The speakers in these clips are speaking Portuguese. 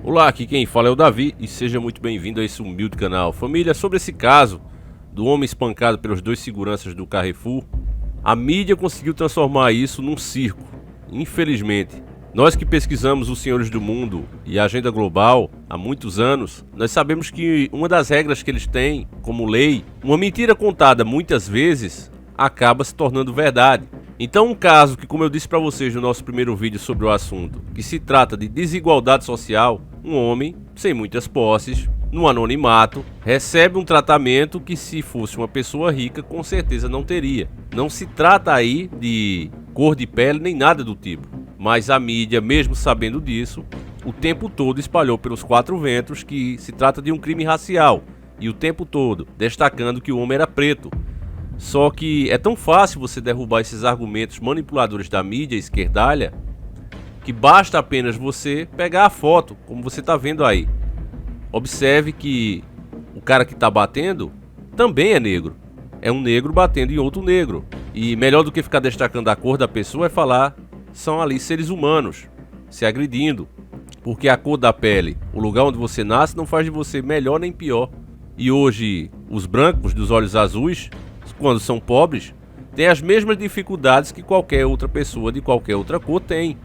Olá, aqui quem fala é o Davi e seja muito bem-vindo a esse humilde canal. Família, sobre esse caso do homem espancado pelos dois seguranças do Carrefour, a mídia conseguiu transformar isso num circo. Infelizmente, nós que pesquisamos os Senhores do Mundo e a agenda global há muitos anos, nós sabemos que uma das regras que eles têm como lei, uma mentira contada muitas vezes acaba se tornando verdade. Então um caso que, como eu disse para vocês no nosso primeiro vídeo sobre o assunto, que se trata de desigualdade social, um homem sem muitas posses, no anonimato, recebe um tratamento que, se fosse uma pessoa rica, com certeza não teria. Não se trata aí de cor de pele nem nada do tipo, mas a mídia, mesmo sabendo disso, o tempo todo espalhou pelos quatro ventos que se trata de um crime racial, e o tempo todo destacando que o homem era preto. Só que é tão fácil você derrubar esses argumentos manipuladores da mídia esquerdalha que basta apenas você pegar a foto, como você está vendo aí. Observe que o cara que está batendo também é negro. É um negro batendo em outro negro. E melhor do que ficar destacando a cor da pessoa é falar, são ali seres humanos se agredindo. Porque a cor da pele, o lugar onde você nasce, não faz de você melhor nem pior. E hoje os brancos dos olhos azuis, quando são pobres, têm as mesmas dificuldades que qualquer outra pessoa de qualquer outra cor tem.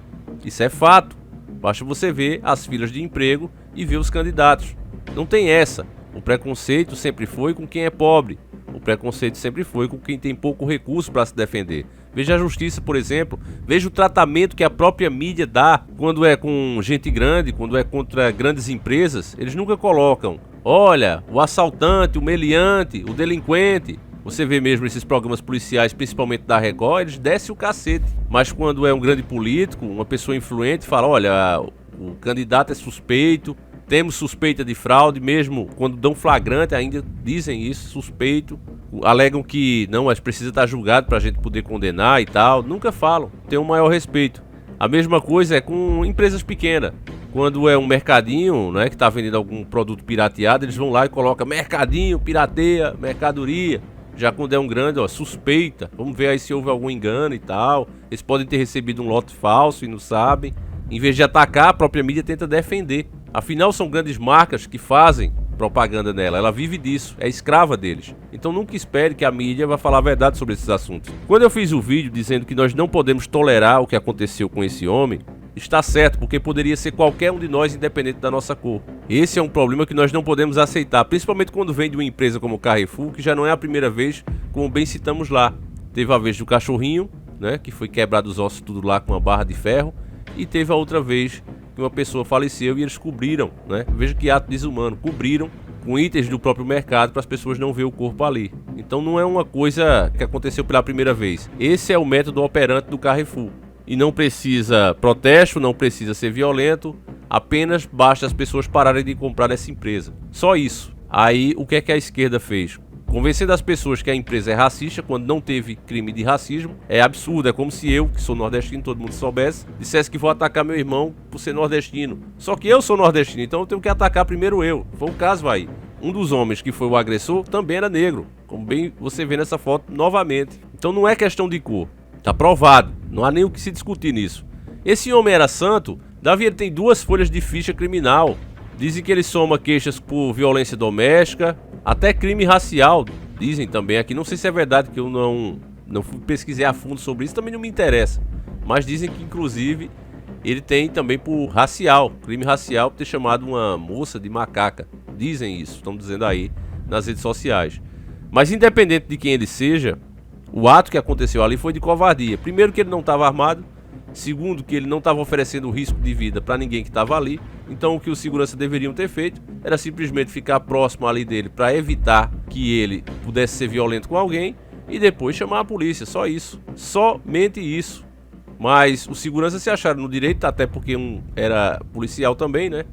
Isso é fato. Basta você ver as filas de emprego e ver os candidatos. Não tem essa. O preconceito sempre foi com quem é pobre. O preconceito sempre foi com quem tem pouco recurso para se defender. Veja a justiça, por exemplo. Veja o tratamento que a própria mídia dá quando é com gente grande, quando é contra grandes empresas. Eles nunca colocam, olha, o assaltante, o meliante, o delinquente. Você vê mesmo esses programas policiais, principalmente da Record, eles descem o cacete. Mas quando é um grande político, uma pessoa influente, fala, olha, o candidato é suspeito, temos suspeita de fraude, mesmo quando dão flagrante, ainda dizem isso, suspeito. Alegam que não, mas precisa estar julgado para a gente poder condenar e tal. Nunca falam, tem um maior respeito. A mesma coisa é com empresas pequenas. Quando é um mercadinho, né, que está vendendo algum produto pirateado, eles vão lá e colocam mercadinho, pirateia, mercadoria. Já quando é um grande, ó, suspeita, vamos ver aí se houve algum engano e tal. Eles podem ter recebido um lote falso e não sabem. Em vez de atacar, a própria mídia tenta defender. Afinal, são grandes marcas que fazem propaganda nela. Ela vive disso, é escrava deles. Então nunca espere que a mídia vá falar a verdade sobre esses assuntos. Quando eu fiz o vídeo dizendo que nós não podemos tolerar o que aconteceu com esse homem, está certo, porque poderia ser qualquer um de nós, independente da nossa cor. Esse é um problema que nós não podemos aceitar, principalmente quando vem de uma empresa como o Carrefour, que já não é a primeira vez, como bem citamos lá. Teve a vez do cachorrinho, né, que foi quebrado os ossos tudo lá com uma barra de ferro, e teve a outra vez que uma pessoa faleceu e eles cobriram, né? Veja que ato desumano, cobriram com itens do próprio mercado para as pessoas não verem o corpo ali. Então não é uma coisa que aconteceu pela primeira vez. Esse é o método operante do Carrefour. E não precisa protesto, não precisa ser violento, apenas basta as pessoas pararem de comprar essa empresa. Só isso. Aí o que é que a esquerda fez? Convencendo as pessoas que a empresa é racista quando não teve crime de racismo. É absurdo, é como se eu, que sou nordestino, todo mundo soubesse, dissesse que vou atacar meu irmão por ser nordestino. Só que eu sou nordestino, então eu tenho que atacar primeiro eu. Foi o caso aí. Um dos homens que foi o agressor também era negro, como bem você vê nessa foto novamente. Então não é questão de cor. Tá provado, não há nem o que se discutir nisso. Esse homem era santo. Davi, ele tem 2 folhas de ficha criminal. Dizem que ele soma queixas por violência doméstica, até crime racial, dizem também aqui. Não sei se é verdade, que eu não fui pesquisar a fundo sobre isso, também não me interessa. Mas dizem que inclusive ele tem também por racial, crime racial, por ter chamado uma moça de macaca. Dizem isso, estão dizendo aí nas redes sociais. Mas independente de quem ele seja, o ato que aconteceu ali foi de covardia. Primeiro, que ele não estava armado. Segundo, que ele não estava oferecendo risco de vida para ninguém que estava ali. Então o que os seguranças deveriam ter feito era simplesmente ficar próximo ali dele para evitar que ele pudesse ser violento com alguém e depois chamar a polícia. Só isso. Somente isso. Mas os seguranças se acharam no direito, até porque um era policial também, né?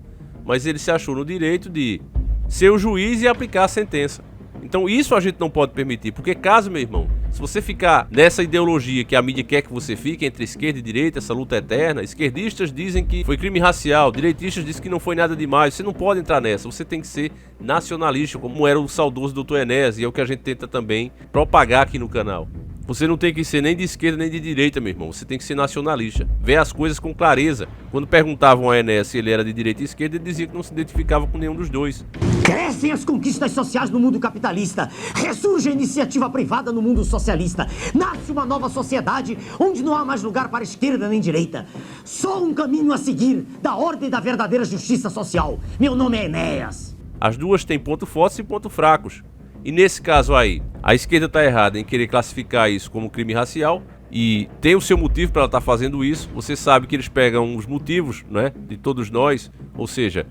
Mas ele se achou no direito de ser o juiz e aplicar a sentença. Então isso a gente não pode permitir, porque caso, meu irmão, se você ficar nessa ideologia que a mídia quer que você fique, entre esquerda e direita, essa luta eterna, esquerdistas dizem que foi crime racial, direitistas dizem que não foi nada demais, você não pode entrar nessa, você tem que ser nacionalista, como era o saudoso Dr. Enéas, e é o que a gente tenta também propagar aqui no canal. Você não tem que ser nem de esquerda nem de direita, meu irmão. Você tem que ser nacionalista. Ver as coisas com clareza. Quando perguntavam a Enéas se ele era de direita e esquerda, ele dizia que não se identificava com nenhum dos dois. Crescem as conquistas sociais no mundo capitalista. Ressurge a iniciativa privada no mundo socialista. Nasce uma nova sociedade onde não há mais lugar para esquerda nem direita. Só um caminho a seguir da ordem da verdadeira justiça social. Meu nome é Enéas. As duas têm pontos fortes e pontos fracos. E nesse caso aí, a esquerda está errada em querer classificar isso como crime racial e tem o seu motivo para ela estar fazendo isso. Você sabe que eles pegam os motivos, né, de todos nós, ou seja,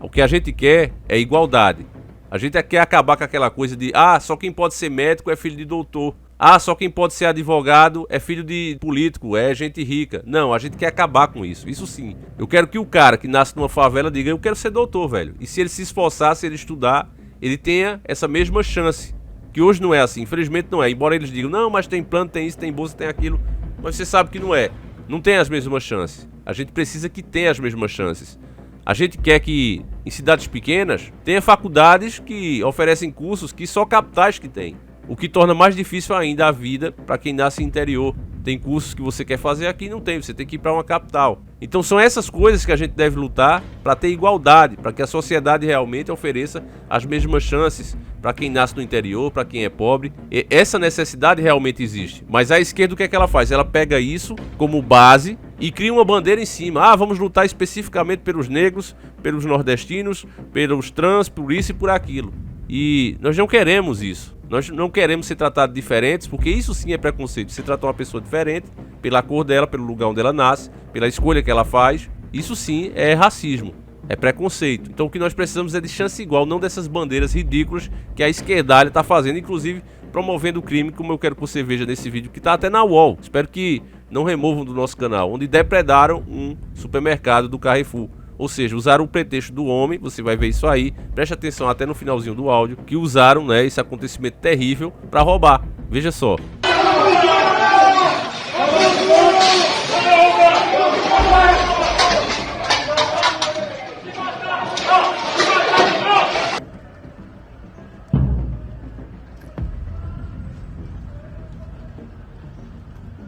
o que a gente quer é igualdade. A gente quer acabar com aquela coisa de só quem pode ser médico é filho de doutor. Só quem pode ser advogado é filho de político, é gente rica. Não, a gente quer acabar com isso. Isso sim. Eu quero que o cara que nasce numa favela diga, eu quero ser doutor, velho. E se ele se esforçar, se ele estudar, ele tenha essa mesma chance. Que hoje não é assim, infelizmente não é. Embora eles digam, não, mas tem plano, tem isso, tem bolsa, tem aquilo. Mas você sabe que não é. Não tem as mesmas chances. A gente precisa que tenha as mesmas chances. A gente quer que em cidades pequenas tenha faculdades que oferecem cursos que só capitais que tem. O que torna mais difícil ainda a vida para quem nasce no interior. Tem cursos que você quer fazer aqui e não tem, você tem que ir para uma capital. Então são essas coisas que a gente deve lutar para ter igualdade, para que a sociedade realmente ofereça as mesmas chances para quem nasce no interior, para quem é pobre. E essa necessidade realmente existe. Mas a esquerda o que é que ela faz? Ela pega isso como base e cria uma bandeira em cima. Vamos lutar especificamente pelos negros, pelos nordestinos, pelos trans, por isso e por aquilo. E nós não queremos isso. Nós não queremos ser tratados diferentes, porque isso sim é preconceito. Você trata uma pessoa diferente pela cor dela, pelo lugar onde ela nasce, pela escolha que ela faz. Isso sim é racismo, é preconceito. Então o que nós precisamos é de chance igual, não dessas bandeiras ridículas que a esquerdalha está fazendo, inclusive promovendo o crime, como eu quero que você veja nesse vídeo, que está até na UOL. Espero que não removam do nosso canal, onde depredaram um supermercado do Carrefour. Ou seja, usaram o pretexto do homem, você vai ver isso aí, preste atenção até no finalzinho do áudio, que usaram, né, esse acontecimento terrível para roubar. Veja só.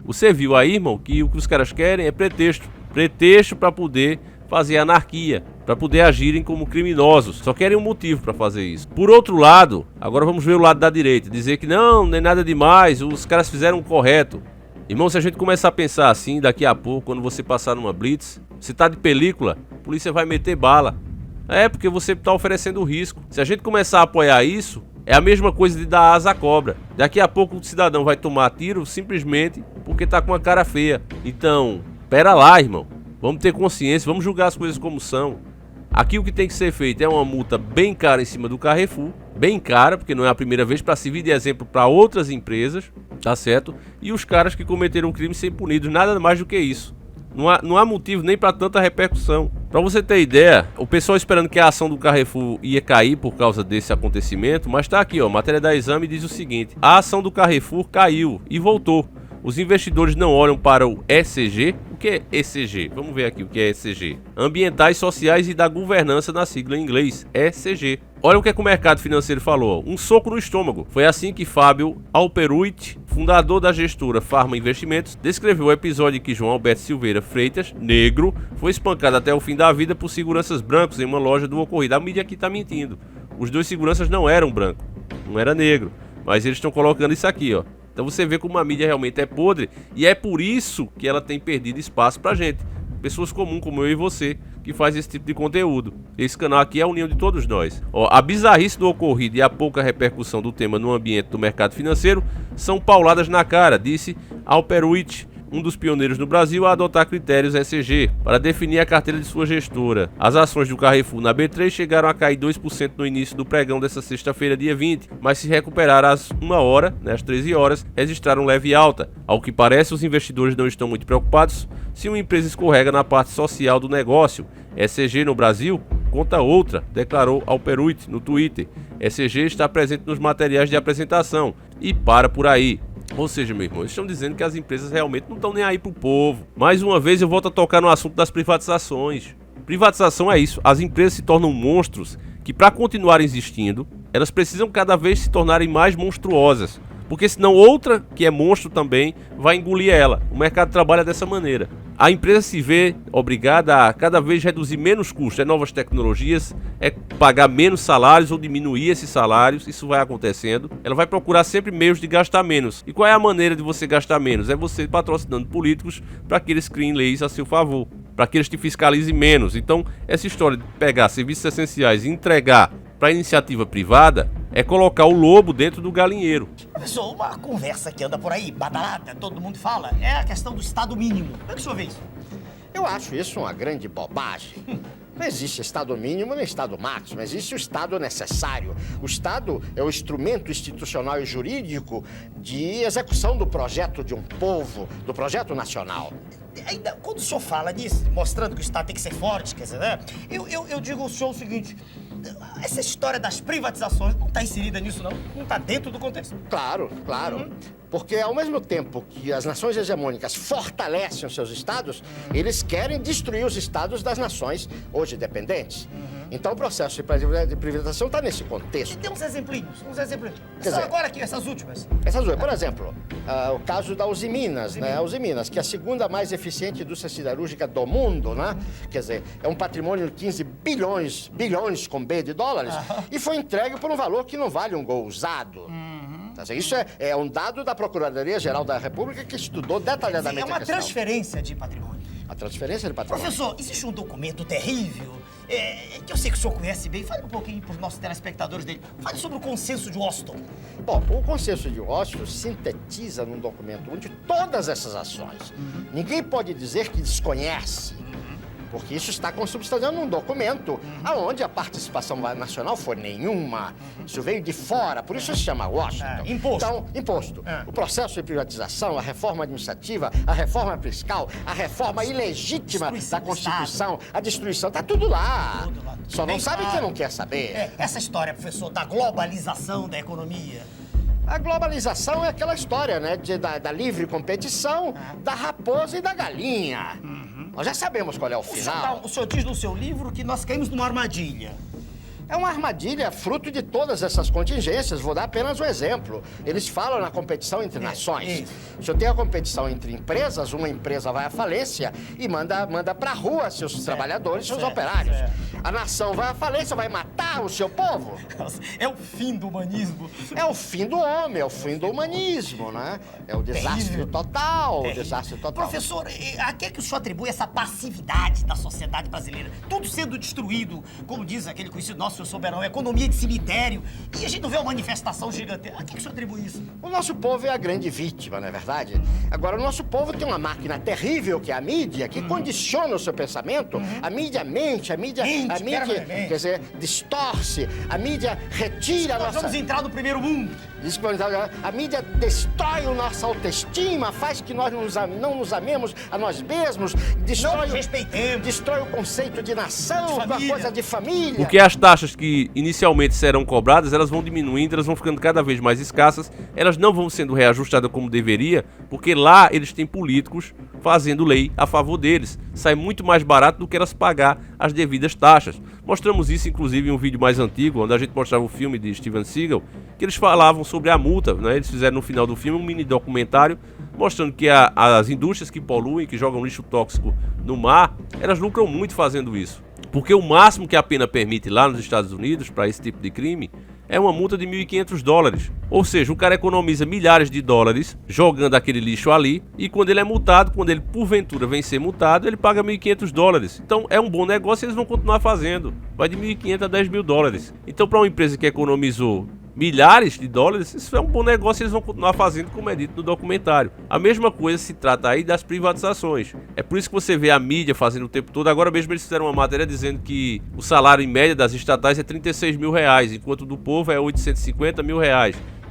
Você viu aí, irmão, que o que os caras querem é pretexto. Pretexto para poder fazer anarquia, para poder agirem como criminosos. Só querem um motivo para fazer isso. Por outro lado, agora vamos ver o lado da direita. Dizer que não é nada demais, os caras fizeram o correto. Irmão, se a gente começar a pensar assim, daqui a pouco, quando você passar numa blitz, você tá de película, a polícia vai meter bala. É, porque você tá oferecendo risco. Se a gente começar a apoiar isso, é a mesma coisa de dar asa à cobra. Daqui a pouco o cidadão vai tomar tiro simplesmente porque tá com a cara feia. Então, pera lá, irmão. Vamos ter consciência, vamos julgar as coisas como são. Aqui o que tem que ser feito é uma multa bem cara em cima do Carrefour. Bem cara, porque não é a primeira vez, para servir de exemplo para outras empresas, tá certo? E os caras que cometeram o crime serem punidos, nada mais do que isso. Não há motivo nem para tanta repercussão. Para você ter ideia, o pessoal esperando que a ação do Carrefour ia cair por causa desse acontecimento, mas tá aqui, ó, matéria da Exame diz o seguinte: a ação do Carrefour caiu e voltou. Os investidores não olham para o ESG. O que é ESG? Vamos ver aqui o que é ESG. Ambientais, sociais e da governança, na sigla em inglês, ESG. Olha o que o mercado financeiro falou. Um soco no estômago. Foi assim que Fábio Alperuit, fundador da gestora Farma Investimentos, descreveu o episódio em que João Alberto Silveira Freitas, negro, foi espancado até o fim da vida por seguranças brancos em uma loja do ocorrido. A mídia aqui tá mentindo. Os dois seguranças não eram brancos, não era negro. Mas eles estão colocando isso aqui, ó. Então você vê como a mídia realmente é podre, e é por isso que ela tem perdido espaço pra gente. Pessoas comuns como eu e você, que faz esse tipo de conteúdo. Esse canal aqui é a união de todos nós. Ó, a bizarrice do ocorrido e a pouca repercussão do tema no ambiente do mercado financeiro são pauladas na cara, disse Alperuit, um dos pioneiros no Brasil a adotar critérios ESG para definir a carteira de sua gestora. As ações do Carrefour na B3 chegaram a cair 2% no início do pregão dessa sexta-feira, dia 20, mas se recuperaram às 1 hora, né, às 13 horas, registraram leve alta. Ao que parece, os investidores não estão muito preocupados se uma empresa escorrega na parte social do negócio. ESG no Brasil conta outra, declarou Alperuit no Twitter. ESG está presente nos materiais de apresentação e para por aí. Ou seja, meu irmão, eles estão dizendo que as empresas realmente não estão nem aí pro povo. Mais uma vez eu volto a tocar no assunto das privatizações. Privatização é isso, as empresas se tornam monstros que, para continuar existindo, elas precisam cada vez se tornarem mais monstruosas, Porque senão outra, que é monstro também, vai engolir ela. O mercado trabalha dessa maneira. A empresa se vê obrigada a cada vez reduzir menos custos, é novas tecnologias, é pagar menos salários ou diminuir esses salários, isso vai acontecendo. Ela vai procurar sempre meios de gastar menos. E qual é a maneira de você gastar menos? É você patrocinando políticos para que eles criem leis a seu favor, para que eles te fiscalizem menos. Então, essa história de pegar serviços essenciais e entregar para a iniciativa privada é colocar o lobo dentro do galinheiro. Professor, uma conversa que anda por aí, badalada, todo mundo fala, é a questão do Estado mínimo. Como é que o senhor vê isso? Eu acho isso uma grande bobagem. Não existe Estado mínimo nem Estado máximo, existe o Estado necessário. O Estado é o instrumento institucional e jurídico de execução do projeto de um povo, do projeto nacional. Ainda, quando o senhor fala nisso, mostrando que o Estado tem que ser forte, quer dizer, né? Eu digo ao senhor o seguinte, essa história das privatizações não está inserida nisso, não? Não está dentro do contexto? Claro, claro. Porque ao mesmo tempo que as nações hegemônicas fortalecem os seus estados, eles querem destruir os estados das nações hoje dependentes. Então o processo de privatização está nesse contexto. E tem uns exemplinhos, Quer dizer, agora aqui, essas últimas. Essas duas, por exemplo, o caso da Usiminas, né? A Usiminas, que é a segunda mais eficiente indústria siderúrgica do mundo, né? Quer dizer, é um patrimônio de 15 bilhões com B de dólares, e foi entregue por um valor que não vale um gol usado. Quer dizer, isso é um dado da Procuradoria-Geral da República que estudou detalhadamente a questão. É uma transferência de patrimônio. A transferência de patrimônio. Professor, existe um documento terrível, que eu sei que o senhor conhece bem. Fale um pouquinho para os nossos telespectadores dele. Fale sobre o Consenso de Washington. Bom, o Consenso de Washington sintetiza num documento onde todas essas ações. Ninguém pode dizer que desconhece, porque isso está consubstanciado num documento onde a participação nacional foi nenhuma. Isso veio de fora, por isso se chama Washington. Imposto. Então, imposto. O processo de privatização, a reforma administrativa, a reforma fiscal, a reforma ilegítima da Constituição, a destruição, está tudo lá. Só não sabe quem não quer saber. Essa história, professor, da globalização da economia. A globalização é aquela história, né, da livre competição, da raposa e da galinha. Nós já sabemos qual é o final. O senhor diz no seu livro que nós caímos numa armadilha. É uma armadilha fruto de todas essas contingências. Vou dar apenas um exemplo. Eles falam na competição entre nações. Se eu tenho a competição entre empresas, uma empresa vai à falência e manda pra rua seus trabalhadores, seus operários. A nação vai à falência, vai matar o seu povo. É o fim do humanismo. É o fim do homem, é o fim do humanismo, né? É o desastre total, o desastre total. Professor, a que é que o senhor atribui essa passividade da sociedade brasileira? Tudo sendo destruído, como diz aquele conhecido nosso, senhor Soberano, economia de cemitério, e a gente não vê uma manifestação gigantesca. A que é que o senhor atribui isso? O nosso povo é a grande vítima, não é verdade? Agora, o nosso povo tem uma máquina terrível, que é a mídia, que condiciona o seu pensamento. A mídia mente, a mídia, quer dizer, distorce, a mídia retira a nossa... Nós vamos entrar no primeiro mundo. A mídia destrói a nossa autoestima, faz que nós não nos amemos a nós mesmos, destrói o conceito de nação, uma coisa de família. Porque as taxas que inicialmente serão cobradas, elas vão diminuindo, elas vão ficando cada vez mais escassas, elas não vão sendo reajustadas como deveria, porque lá eles têm políticos fazendo lei a favor deles. Sai muito mais barato do que elas pagar as devidas taxas. Mostramos isso, inclusive, em um vídeo mais antigo, onde a gente mostrava o filme de Steven Seagal, que eles falavam sobre a multa, né? Eles fizeram no final do filme um mini documentário mostrando que as indústrias que poluem, que jogam lixo tóxico no mar, elas lucram muito fazendo isso. Porque o máximo que a pena permite lá nos Estados Unidos para esse tipo de crime é uma multa de $1.500. Ou seja, o cara economiza milhares de dólares jogando aquele lixo ali, e quando ele é multado, quando ele porventura vem ser multado, ele paga $1.500. Então é um bom negócio e eles vão continuar fazendo. Vai de $1.500 a $10.000. Então, para uma empresa que economizou milhares de dólares, isso é um bom negócio e eles vão continuar fazendo, como é dito no documentário. A mesma coisa se trata aí das privatizações. É por isso que você vê a mídia fazendo o tempo todo. Agora mesmo eles fizeram uma matéria dizendo que o salário em média das estatais é R$36 mil, enquanto o do povo é R$850 mil.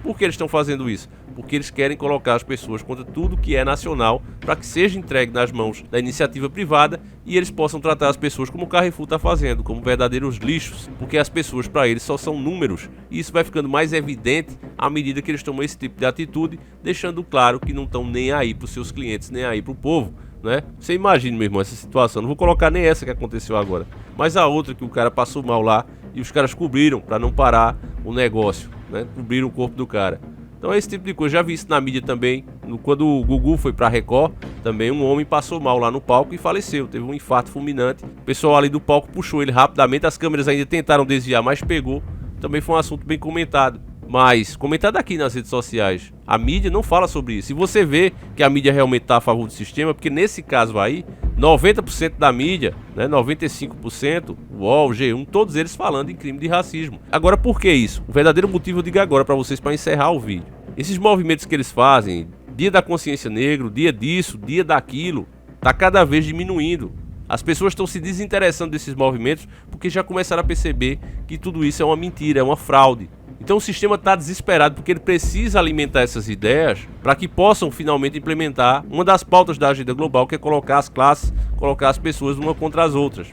Por que eles estão fazendo isso? Porque eles querem colocar as pessoas contra tudo que é nacional, para que seja entregue nas mãos da iniciativa privada e eles possam tratar as pessoas como o Carrefour está fazendo, como verdadeiros lixos, porque as pessoas para eles só são números, e isso vai ficando mais evidente à medida que eles tomam esse tipo de atitude, deixando claro que não estão nem aí para os seus clientes, nem aí para o povo, né? Você imagina, meu irmão, essa situação, não vou colocar nem essa que aconteceu agora, mas a outra que o cara passou mal lá e os caras cobriram para não parar o negócio, né? Cobriram o corpo do cara. Então é esse tipo de coisa. Já vi isso na mídia também. Quando o Gugu foi pra Record, também um homem passou mal lá no palco e faleceu. Teve um infarto fulminante. O pessoal ali do palco puxou ele rapidamente. As câmeras ainda tentaram desviar, mas pegou. Também foi um assunto bem comentado. Mas, comentado aqui nas redes sociais, a mídia não fala sobre isso. E você vê que a mídia realmente está a favor do sistema, porque nesse caso aí, 90% da mídia, né, 95%, o UOL, G1, todos eles falando em crime de racismo. Agora, por que isso? O verdadeiro motivo eu digo agora para vocês, para encerrar o vídeo. Esses movimentos que eles fazem, dia da consciência negra, dia disso, dia daquilo, tá cada vez diminuindo. As pessoas estão se desinteressando desses movimentos porque já começaram a perceber que tudo isso é uma mentira, é uma fraude. Então o sistema está desesperado porque ele precisa alimentar essas ideias para que possam finalmente implementar uma das pautas da agenda global, que é colocar as classes, colocar as pessoas uma contra as outras.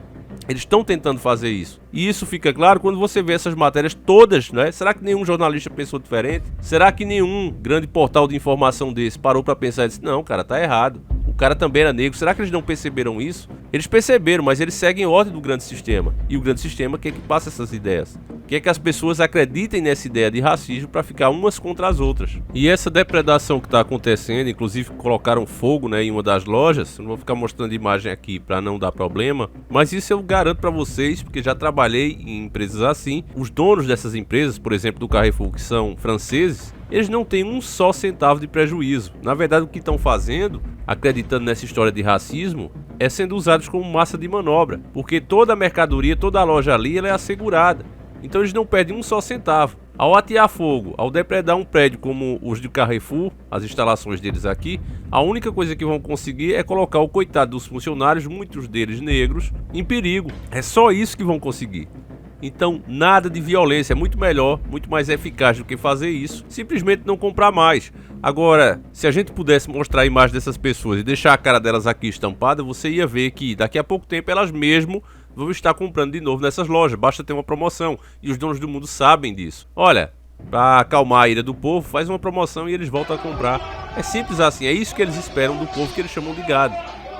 Eles estão tentando fazer isso. E isso fica claro quando você vê essas matérias todas, né? Será que nenhum jornalista pensou diferente? Será que nenhum grande portal de informação desse parou para pensar e disse, não, cara, tá errado. O cara também era negro. Será que eles não perceberam isso? Eles perceberam, mas eles seguem ordem do grande sistema. E o grande sistema quer que passe essas ideias. Quer que as pessoas acreditem nessa ideia de racismo para ficar umas contra as outras. E essa depredação que está acontecendo, inclusive colocaram fogo, né, em uma das lojas. Não vou ficar mostrando imagem aqui para não dar problema. Mas isso eu garanto para vocês, porque já trabalhei em empresas assim. Os donos dessas empresas, por exemplo, do Carrefour, que são franceses, eles não têm um só centavo de prejuízo. Na verdade, o que estão fazendo, acreditando nessa história de racismo, é sendo usados como massa de manobra. Porque toda a mercadoria, toda a loja ali, ela é assegurada. Então eles não perdem um só centavo. Ao atear fogo, ao depredar um prédio como os de Carrefour, as instalações deles aqui, a única coisa que vão conseguir é colocar o coitado dos funcionários, muitos deles negros, em perigo. É só isso que vão conseguir. Então nada de violência, é muito melhor, muito mais eficaz do que fazer isso, simplesmente não comprar mais. Agora, se a gente pudesse mostrar a imagem dessas pessoas e deixar a cara delas aqui estampada, você ia ver que daqui a pouco tempo elas mesmo vão estar comprando de novo nessas lojas, basta ter uma promoção, e os donos do mundo sabem disso. Olha, para acalmar a ira do povo, faz uma promoção e eles voltam a comprar. É simples assim, é isso que eles esperam do povo, que eles chamam de gado.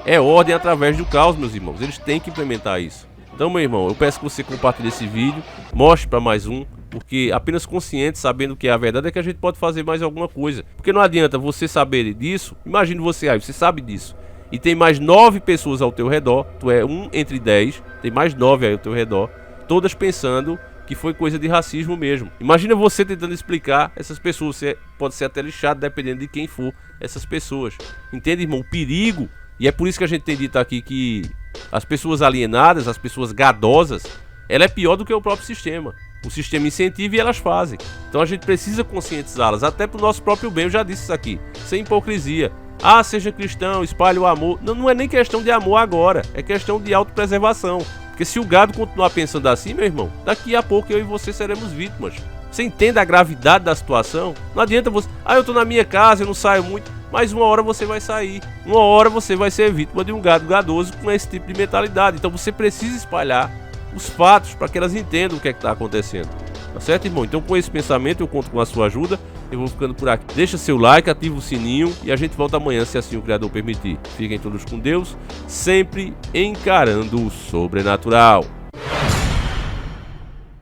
É ordem através do caos, meus irmãos, eles têm que implementar isso. Então, meu irmão, eu peço que você compartilhe esse vídeo, mostre para mais um, porque apenas consciente, sabendo que a verdade é que a gente pode fazer mais alguma coisa. Porque não adianta você saber disso, imagine você aí, você sabe disso, e tem mais 9 pessoas ao teu redor, tu é um entre 10, tem mais 9 aí ao teu redor, todas pensando que foi coisa de racismo mesmo. Imagina você tentando explicar essas pessoas, você pode ser até lixado dependendo de quem for essas pessoas. Entende, irmão? O perigo, e é por isso que a gente tem dito aqui que as pessoas alienadas, as pessoas gadosas, ela é pior do que o próprio sistema. O sistema incentiva e elas fazem. Então a gente precisa conscientizá-las, até pro nosso próprio bem, eu já disse isso aqui, sem hipocrisia. Ah, seja cristão, espalhe o amor. Não é nem questão de amor agora, é questão de autopreservação. Porque se o gado continuar pensando assim, meu irmão, daqui a pouco eu e você seremos vítimas. Você entende a gravidade da situação? Não adianta você, eu tô na minha casa, eu não saio muito, mas uma hora você vai sair. Uma hora você vai ser vítima de um gado gadoso com esse tipo de mentalidade. Então você precisa espalhar os fatos para que elas entendam o que é que está acontecendo. Tá certo, irmão? Então com esse pensamento eu conto com a sua ajuda. Eu vou ficando por aqui. Deixa seu like, ativa o sininho e a gente volta amanhã, se assim o Criador permitir. Fiquem todos com Deus, sempre encarando o sobrenatural.